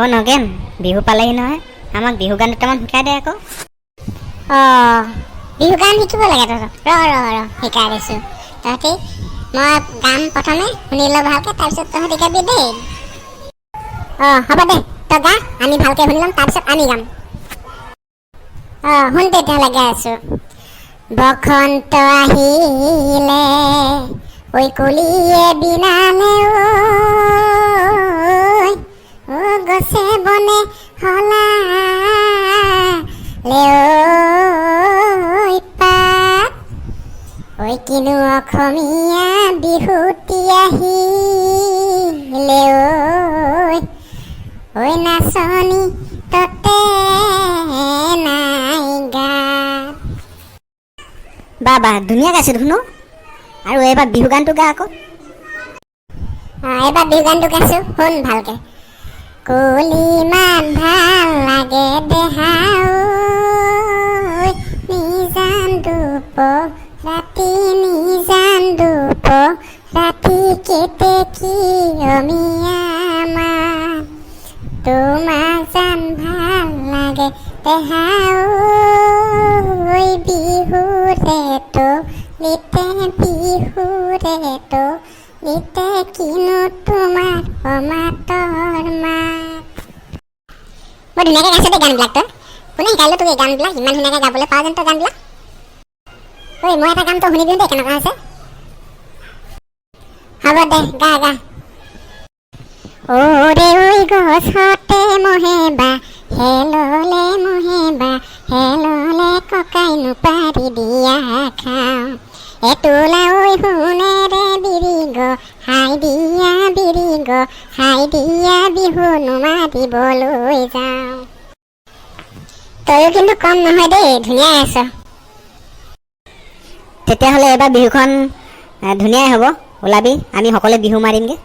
অ নগেন, বিহু পালেহি নহয়, আমাক বিহু গান দুটামান শিকাই দে আকৌ। বিহু গান শিকিব লাগে তহঁতক। ৰ শিকাই দিছোঁ। তহঁতি মই গাম প্ৰথমে, শুনি ল ভালকৈ, তাৰপিছত তহঁতি গাবি দেই। হ'ব দে, তই গা, আমি ভালকৈ শুনি ল'ম, তাৰপিছত আমি গাম। শুন তেতিয়াহ'লে গাই আছোঁ। বসন্ত আহিলে ঐ কলিয়ে বিনালে ঐ গছে বনে সলালে ঐ পাত ঐ কিনো অসমীয়া বিহুতি আহিলে ঐ নাচনি ততে নাই গাত। বাহ ধুনীয়া গাইছে দেখোন। আৰু এইবাৰ বিহু গানটো গা আকৌ। এইবাৰ বিহু গানটো গাইছোঁ, শুন ভালকৈ। কলিমান ভাল লাগে দেহা নিজান ধূপ ৰাতি নিজান ধূপ ৰাতি কেতেকী অমিয়ামান তোমাক জান ভাল লাগে দেহা বিহুৰে লিতে বিহুৰে লিতে কিনো তোমাৰ অমাতৰ মাত। বৰ ধুনীয়াকৈ গাইছ দেই গানবিলাক তই। কোনে শিকাইলে তোক এই গানবিলাক? ইমান ধুনীয়াকৈ গাবলৈ পাওঁ যেন তই গানবিলাক। মই এটা গান তই শুনি দিওঁ দেই, কেনেকুৱা আছে। হ'ব দে, গা গা। ওৰে ঐ গছতে মহে বা হেললে মহে বা হেললে ককাইনো পাৰি দিয়া খাওঁ এটোলা ঐ সোণেৰে বিৰিগ হাই দিয়া বিৰিগ হাই দিয়া বিহুনো মাতিবলৈ যাওঁ। তয়ো কিন্তু কম নহয় দেই, ধুনীয়াই আছ। তেতিয়াহ'লে এইবাৰ বিহুখন ধুনীয়াই হ'ব, ওলাবি, আমি সকলোৱে বিহু মাৰিমগৈ।